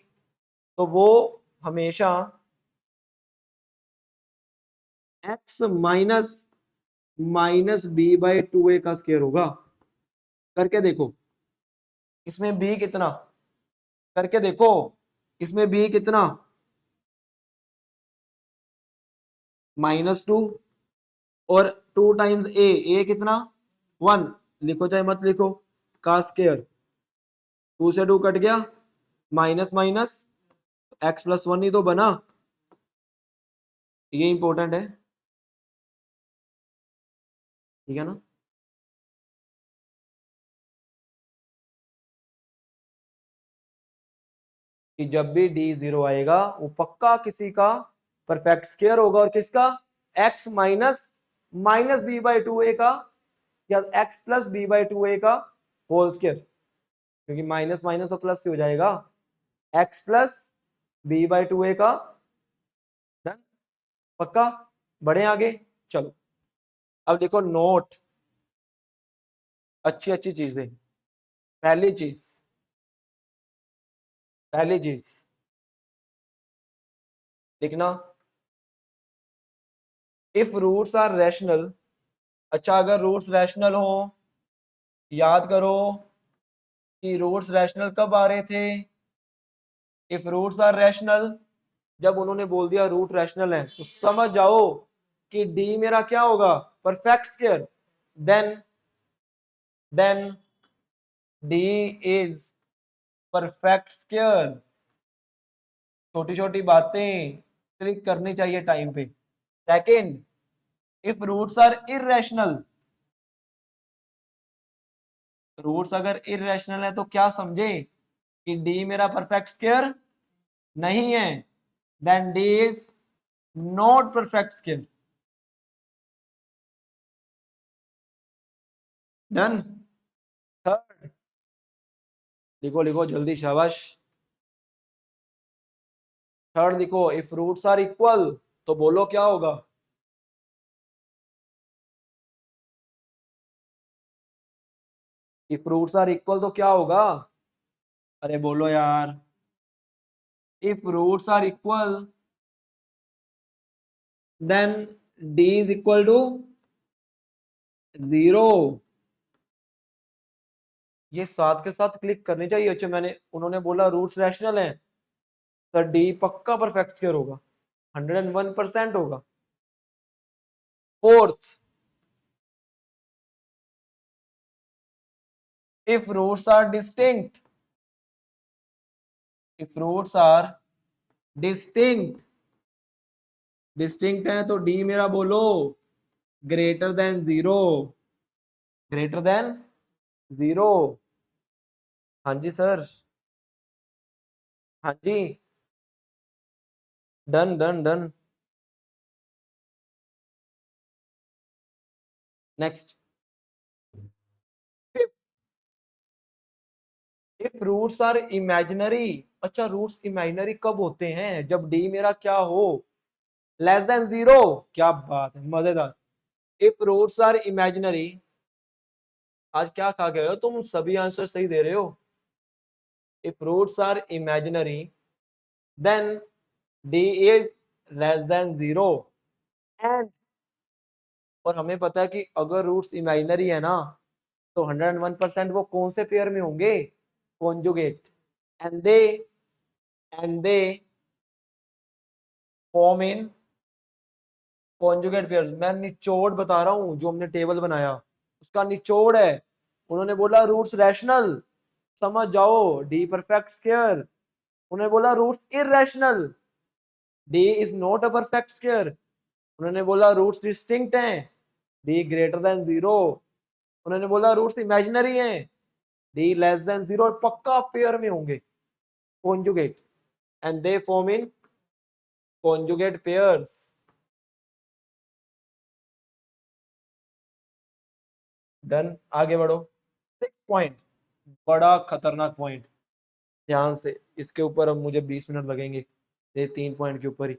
तो वो हमेशा x माइनस b/2a का स्क्वायर होगा। करके देखो, इसमें b कितना, करके देखो, इसमें b कितना, -2, और 2 टाइम्स a कितना, 1, लिखो चाहे मत लिखो, का स्क्वायर, 2 से 2 कट गया, माइनस माइनस x+1 ही तो बना। ये इंपॉर्टेंट है, ठीक है ना? कि जब भी डी 0 आएगा वो पक्का किसी का परफेक्ट स्क्वायर होगा, और किसका? x माइनस b/2a का, या x प्लस b/2a का होल स्क्वायर, क्योंकि माइनस माइनस तो प्लस से हो जाएगा, x प्लस b/2a का। डन? पक्का? बढ़े आगे, चलो अब देखो नोट, अच्छी अच्छी चीजें। पहली चीज, पहली चीज लिखना, इफ रूट्स आर रैशनल। अच्छा, अगर रूट्स रैशनल हो, याद करो कि रूट्स रैशनल कब आ रहे थे? इफ रूट्स आर रैशनल, जब उन्होंने बोल दिया रूट रैशनल है, तो समझ जाओ कि डी मेरा क्या होगा? Perfect square. Then D is perfect square. छोटी छोटी बातें क्लिक करनी चाहिए टाइम पे। Second, if roots are irrational, roots अगर इरेशनल है तो क्या समझे कि डी मेरा परफेक्ट स्क्वायर नहीं है, then D is not perfect square. Done? Third, लिखो लिखो जल्दी, शाबाश। थर्ड लिखो, इफ रूट्स आर इक्वल, तो बोलो क्या होगा? इफ रूट्स आर इक्वल तो क्या होगा? अरे बोलो यार, if roots are equal then D is equal to 0। ये साथ के साथ क्लिक करनी चाहिए। अच्छा, मैंने उन्होंने बोला रूट्स रैशनल हैं, तो डी पक्का परफेक्ट स्क्वायर होगा, 101% होगा। Fourth, if roots are distinct, if roots are distinct, distinct है तो डी मेरा बोलो ग्रेटर देन 0, ग्रेटर देन 0। हाँ जी सर, हाँ जी, done done done. Next, if roots are imaginary. अच्छा, रूट्स इमेजिनरी कब होते हैं? जब डी मेरा क्या हो? Less than 0। क्या बात है, मजेदार। इफ रूट्स आर इमेजिनरी, आज क्या खा गए हो तुम, सभी आंसर सही दे रहे हो। If roots are imaginary then D is less than 0, and और हमें पता है कि अगर रूट्स इमेजिनरी है ना तो 101% वो कौन से पेयर में होंगे, conjugate, and they form in conjugate pairs. मैं निचोड़ बता रहा हूं, जो हमने टेबल बनाया उसका निचोड़ है। उन्होंने बोला रूट्स रैशनल, समझ जाओ, डी परफेक्ट स्क्वायर। उन्होंने बोला roots irrational, D is not a perfect square. उन्होंने बोला रूट्स डिस्टिंक्ट हैं, डी ग्रेटर देन जीरो। उन्होंने बोला रूट्स इमेजिनरी हैं, डी लेस देन जीरो। और पक्का पेयर में होंगे conjugate, and they form in conjugate pairs. Done, आगे बढ़ो। 6 पॉइंट, बड़ा खतरनाक पॉइंट, ध्यान से। इसके ऊपर अब मुझे 20 मिनट लगेंगे, ये 3 पॉइंट के ऊपर ही।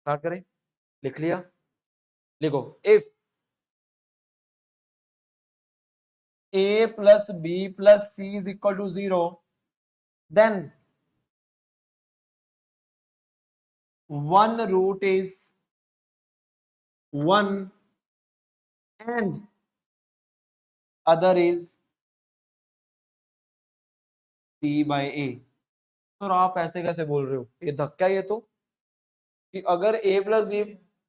क्या करें, लिख लिया, लिखो। If a plus b plus c is equal to 0, then one root is 1 and other is c by a। तो आप ऐसे कैसे बोल रहे हो, ये धक्का है ये तो, कि अगर a प्लस बी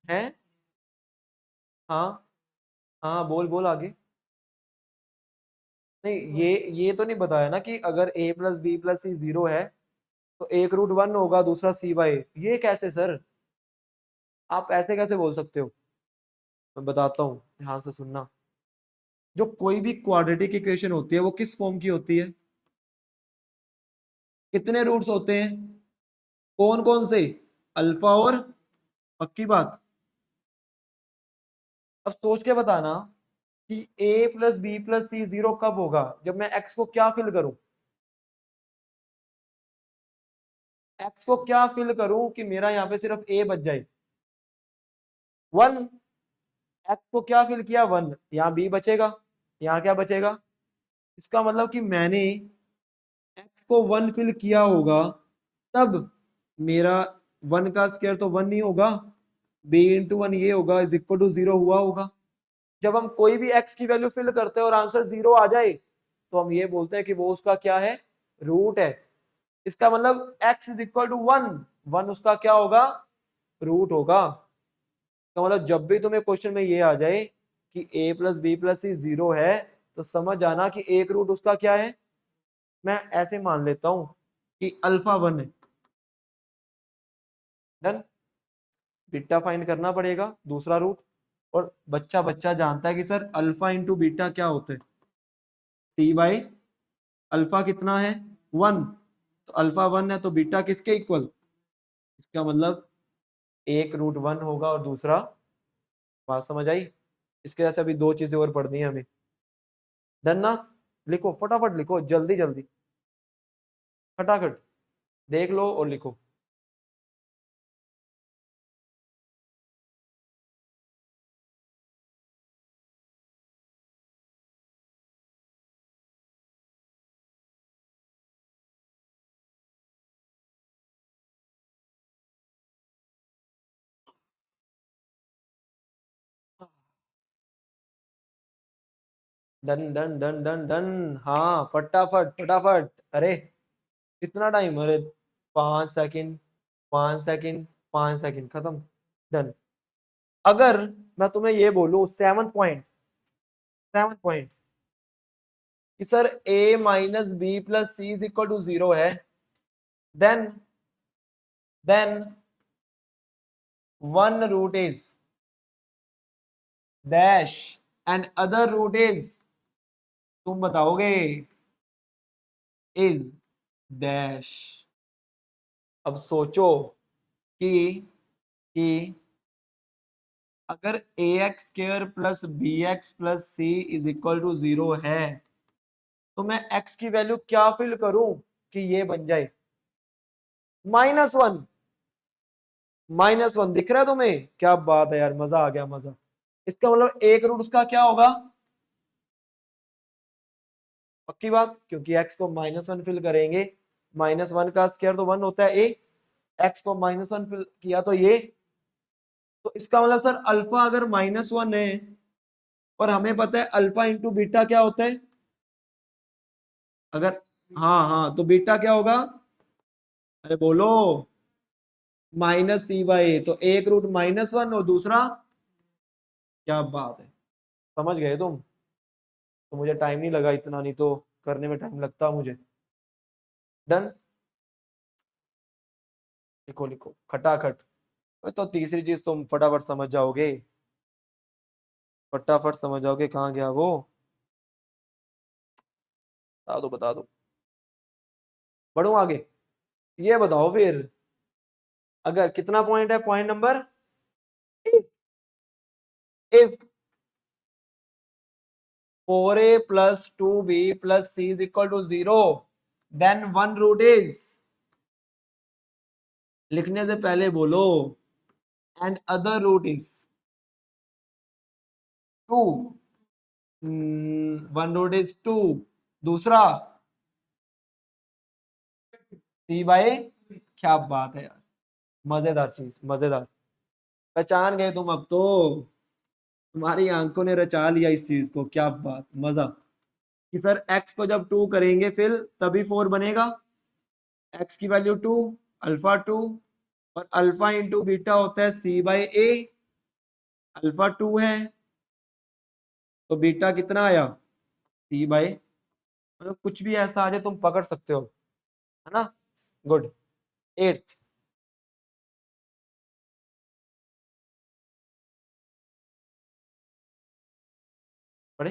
है। हाँ हाँ, बोल बोल आगे। नहीं, ये तो नहीं बताया ना कि अगर a प्लस बी प्लस सी 0 है तो एक रूट 1 होगा, दूसरा c बाई a। ये कैसे सर, आप ऐसे कैसे बोल सकते हो। मैं बताता हूँ, ध्यान से सुनना। जो कोई भी क्वाड्रेटिक इक्वेशन होती है वो किस फॉर्म की होती है, कितने रूट्स होते हैं, कौन कौन से, अल्फा और, पक्की बात। अब सोच के बताना कि a प्लस बी प्लस सी 0 कब होगा, जब मैं x को क्या फिल करूं, x को क्या फिल करूं कि मेरा यहाँ पे सिर्फ a बच जाए, 1। x को क्या फिल किया, 1, यहाँ b बचेगा, यहाँ क्या बचेगा। इसका मतलब कि मैंने x को 1 फिल किया होगा, तब मेरा 1 का स्क्वायर तो 1 नहीं होगा, b इंटू 1 ये होगा, इज इक्वल टू 0 हुआ होगा। जब हम कोई भी x की वैल्यू फिल करते हैं और आंसर 0 आ जाए तो हम ये बोलते हैं कि वो उसका क्या है, रूट है। इसका मतलब x इज इक्वल टू 1, 1 उसका क्या होगा, रूट होगा। तो मतलब जब भी तुम्हें क्वेश्चन में ये आ जाए कि a प्लस बी प्लस सी 0 है, तो समझ जाना कि एक रूट उसका क्या है। मैं ऐसे मान लेता हूं कि अल्फा 1 है, डन। बीटा फाइंड करना पड़ेगा, दूसरा रूट। और बच्चा बच्चा जानता है कि सर अल्फा इंटू बीटा क्या होता है, सी बाई अल्फा कितना है, 1। तो अल्फा 1 है तो बीटा किसके इक्वल, इसका मतलब एक रूट 1 होगा और दूसरा, बात समझ आई। इसके जैसे अभी दो चीजें और पढ़नी है हमें, डन ना। लिखो फटाफट, लिखो जल्दी जल्दी, फटाफट देख लो और लिखो। Done done done done done, हाँ फटाफट फटाफट। अरे कितना टाइम, अरे 5 सेकंड, 5 सेकंड, 5 सेकंड, खत्म, डन। अगर मैं तुम्हें ये बोलूं 7 पॉइंट, 7 पॉइंट कि sir a minus B plus C is equal to 0 है, then one root is dash and other root is, तुम बताओगे, इज डैश। अब सोचो कि कि अगर a x square plus b x plus C is equal to 0 है, तो मैं x की वैल्यू क्या फिल करूं कि ये बन जाए, -1। -1 दिख रहा है तुम्हें, क्या बात है यार, मजा आ गया, मजा। इसका मतलब एक रूट उसका क्या होगा, पक्की बात, क्योंकि x को -1 फिल करेंगे, -1 का स्क्वायर तो 1 होता है, a, x को -1 फिल किया तो ये तो इसका मतलब सर अल्फा अगर -1 है और हमें पता है अल्फा इंटू बीटा क्या होता है, अगर हाँ हाँ तो बीटा क्या होगा, अरे बोलो, -c/a, तो एक रूट -1 और दूसरा, क्या बात है, समझ गए तुम। तो मुझे टाइम नहीं लगा इतना, नहीं तो करने में टाइम लगता मुझे। डन, लिखो लिखो खटाखट। तो तीसरी चीज तुम फटाफट समझ जाओगे, फटाफट समझ जाओगे, कहाँ गया वो, बता दो बता दो। बढ़ो आगे, ये बताओ फिर, अगर कितना पॉइंट है, point number, if 4a plus 2b plus c is equal to 0, then one root is, लिखने से पहले बोलो, and other root is 2, one root is 2, दूसरा c बाय, क्या बात है यार, मजेदार चीज, मजेदार, पहचान गए तुम अब तो, तुम्हारी आंखों ने रचा लिया इस चीज को, क्या बात, मजा, कि सर x को जब 2 करेंगे फिर तभी 4 बनेगा, x की वैल्यू 2, अल्फा 2, और अल्फा इंटू बीटा होता है c/a, अल्फा 2 है तो बीटा कितना आया, c/, मतलब कुछ भी ऐसा आ जाए तुम पकड़ सकते हो, है ना। गुड। एट्थ, पढ़े,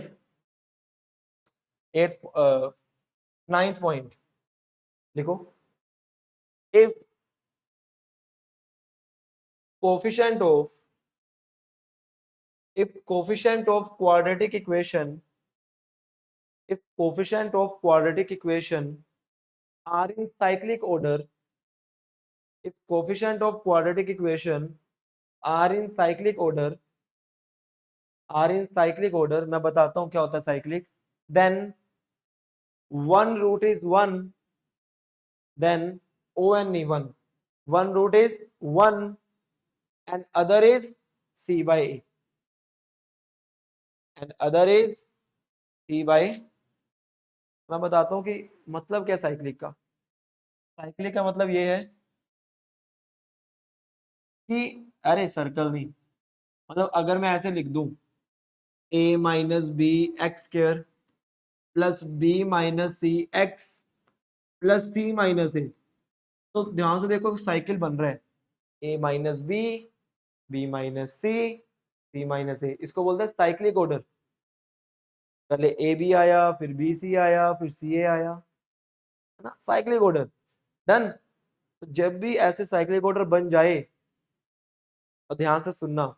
एट्थ, नाइन्थ पॉइंट लिखो, if coefficient of, if coefficient of quadratic equation, if coefficient of quadratic equation are in cyclic order, if coefficient of quadratic equation are in cyclic order, are in cyclic order, मैं बताता हूं क्या होता है cyclic, then one root is 1, then only one root is 1 and other is c/a, and other is c/, मैं बताता हूं कि मतलब क्या साइक्लिक का, साइक्लिक का मतलब ये है कि, अरे सर्कल नहीं, मतलब अगर मैं ऐसे लिख दूं a minus b x square plus b minus c x plus c minus a, तो ध्यान से देखो साइकिल बन रहा है, a minus b minus c minus a, इसको बोलते हैं साइक्लिक ऑर्डर, पहले ए बी आया, फिर बी सी आया, फिर सी ए आया, है ना, साइक्लिक ऑर्डर। डन। तो जब भी ऐसे साइक्लिक ऑर्डर बन जाए तो ध्यान से सुनना,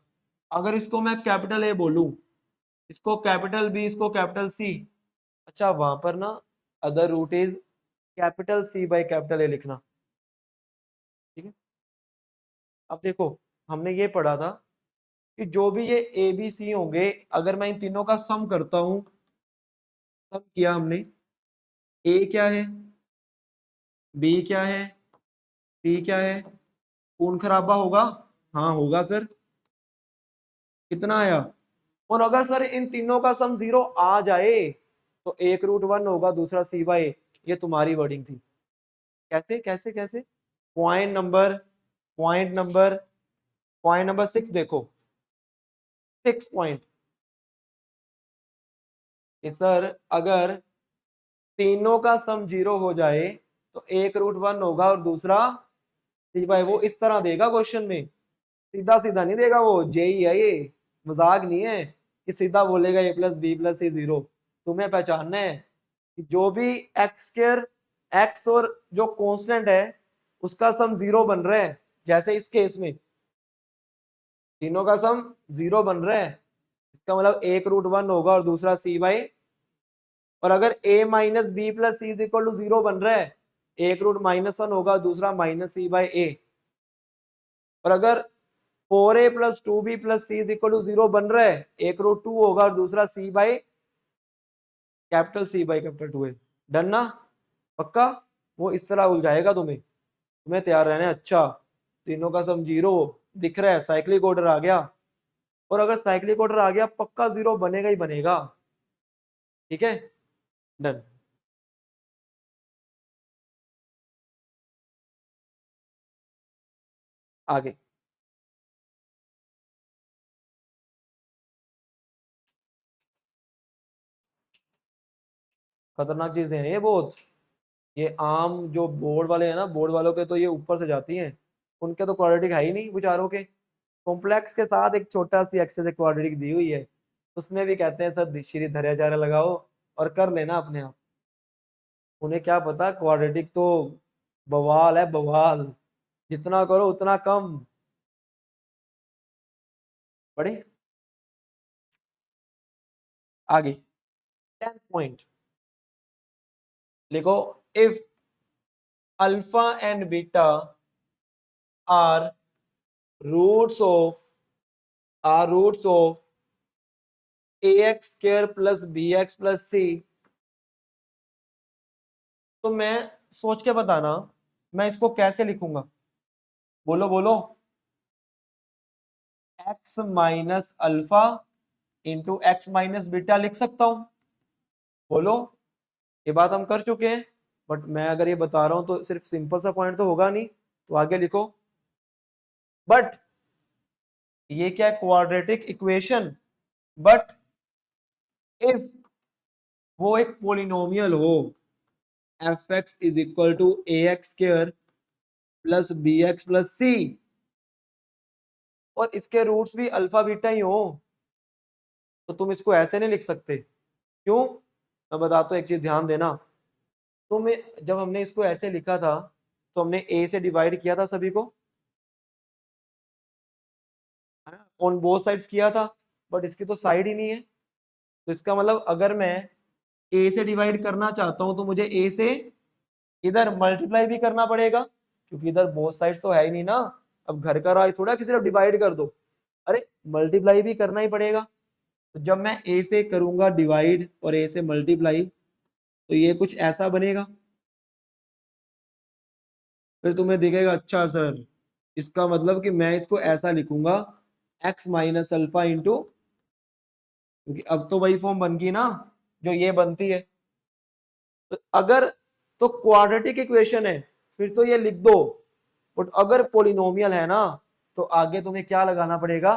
अगर इसको मैं कैपिटल ए बोलूं, इसको कैपिटल बी, इसको कैपिटल सी, अच्छा वहां पर ना other root is capital C by capital A लिखना, ठीक है। अब देखो, हमने ये पढ़ा था कि जो भी ये ए बी सी होंगे, अगर मैं इन तीनों का सम करता हूं, सम किया हमने, ए क्या है, बी क्या है, सी क्या है, खून खराबा होगा, हाँ होगा सर, कितना आया, और अगर सर इन तीनों का सम 0 आ जाए तो एक रूट 1 होगा, दूसरा c/a, ये तुम्हारी वर्डिंग थी, कैसे कैसे कैसे, point number, point number, point number 6 देखो, 6 पॉइंट, सर अगर तीनों का सम 0 हो जाए तो एक रूट 1 होगा और दूसरा c/a, वो इस तरह देगा क्वेश्चन में, सीधा सीधा नहीं देगा, वो जेई है ये, मजाक नहीं है कि सीधा बोलेगा a प्लस बी प्लस सी 0, तुम्हें पहचानना है कि जो भी एक्स स्क्र, एक्स और जो कांस्टेंट है उसका सम 0 बन रहा है, जैसे इस केस में तीनों का सम 0 बन रहा है, इसका मतलब एक रूट 1 होगा और दूसरा c/, और अगर a minus B plus C is equal to 0 बन रहा है, एक रूट -1 होगा दूसरा माइनस c/a, और अगर 4a plus 2b plus C is equal to 0 बन रहा है, एक रूट 2 होगा और दूसरा c/2 है, डन ना, पक्का, वो इस तरह उलझाएगा तुम्हें, तुम्हें तैयार रहना है, अच्छा तीनों का सम 0, दिख रहा है साइक्लिक ऑर्डर आ गया, और अगर साइक्लिक ऑर्डर आ गया पक्का जीरो बनेगा ही बनेगा। ठीक है, डन। आगे खतरनाक चीजें हैं ये बहुत। ये आम जो बोर्ड वाले हैं ना, बोर्ड वालों के तो ये ऊपर से जाती हैं, उनके तो क्वाड्रेटिक है ही नहीं बेचारों के। कॉम्प्लेक्स के साथ एक छोटा सी एक्सेस क्वाड्रेटिक दी हुई है, उसमें भी कहते हैं सर श्री धैर्याचार्य लगाओ और कर लेना अपने आप। उन्हें क्या पता क्वाड्रेटिक तो बवाल है बवाल, जितना करो उतना कम। पढ़े आगे, 10th पॉइंट लिखो। If alpha and beta are roots of ax square plus bx plus c, तो मैं सोच के बताना मैं इसको कैसे लिखूंगा। बोलो बोलो। x minus alpha into x minus beta लिख सकता हूं। बोलो। ये बात हम कर चुके हैं, बट मैं अगर ये बता रहा हूं तो सिर्फ सिंपल सा पॉइंट तो होगा नहीं, तो आगे लिखो। बट ये क्या है, क्वाड्रेटिक इक्वेशन। बट इफ वो एक पोलिनोमियल हो, f x is equal to a x square plus b x plus c, और इसके रूट्स भी अल्फा बीटा ही हो, तो तुम इसको ऐसे नहीं लिख सकते। क्यों? मैं बताता हूं, एक चीज ध्यान देना। तो मैं जब हमने इसको ऐसे लिखा था तो हमने ए से डिवाइड किया था सभी को, ऑन बोथ साइड्स किया था, बट इसकी तो साइड ही नहीं है। तो इसका मतलब अगर मैं ए से डिवाइड करना चाहता हूं तो मुझे ए से इधर मल्टीप्लाई भी करना पड़ेगा, क्योंकि इधर बोथ साइड्स तो है ही नहीं ना। अब घर का राज थोड़ा किसी तरफ डिवाइड कर दो, अरे मल्टीप्लाई भी करना ही पड़ेगा। तो जब मैं ए से करूंगा डिवाइड और ए से मल्टीप्लाई, तो ये कुछ ऐसा बनेगा। फिर तुम्हें दिखेगा अच्छा सर, इसका मतलब कि मैं इसको ऐसा लिखूंगा, एक्स माइनस अल्फा इंटू, क्योंकि अब तो वही फॉर्म बन गई ना जो ये बनती है। तो अगर तो क्वाड्रेटिक इक्वेशन है फिर तो ये लिख दो, बट अगर पोलिनोमियल है ना तो आगे तुम्हें क्या लगाना पड़ेगा,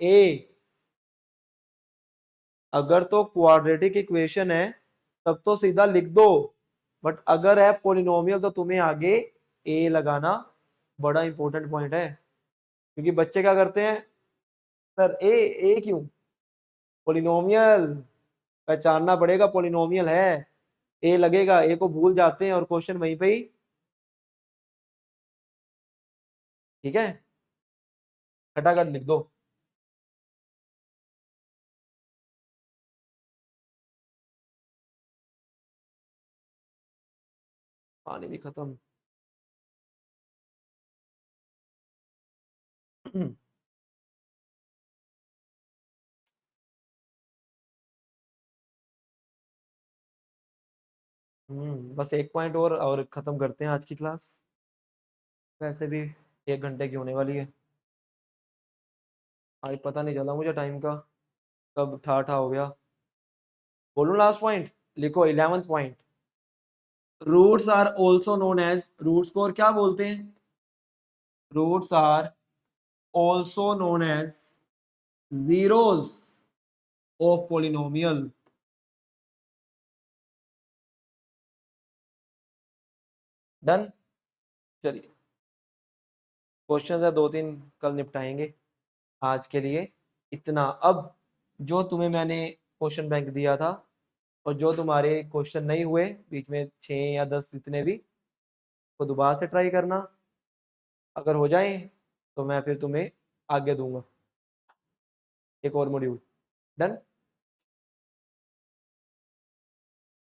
ए। अगर तो क्वाड्रेटिक इक्वेशन है तब तो सीधा लिख दो, बट अगर है पोलिनोमियल तो तुम्हें आगे ए लगाना बड़ा इंपॉर्टेंट पॉइंट है। क्योंकि बच्चे क्या करते हैं, सर ए क्यों, पोलिनोमियल पहचानना पड़ेगा, पोलिनोमियल है, ए लगेगा, ए को भूल जाते हैं और क्वेश्चन वहीं पे ही। ठीक है, खटाखट लिख दो। पानी भी खत्म। बस एक पॉइंट और खत्म करते हैं आज की क्लास। वैसे भी 1 घंटे की होने वाली है। आज पता नहीं चला मुझे टाइम का, कब ठा ठा हो गया। बोलूं लास्ट पॉइंट, लिखो 11th point. Roots are also known as, roots को और क्या बोलते हैं, roots are also known as zeros of polynomial. Done. चलिए क्वेश्चन है 2-3 कल निपटाएंगे, आज के लिए इतना। अब जो तुम्हें मैंने क्वेश्चन बैंक दिया था और जो तुम्हारे क्वेश्चन नहीं हुए बीच में 6 या 10 जितने भी, तो दोबारा से ट्राई करना। अगर हो जाए तो मैं फिर तुम्हें आगे दूंगा एक और मॉड्यूल। डन।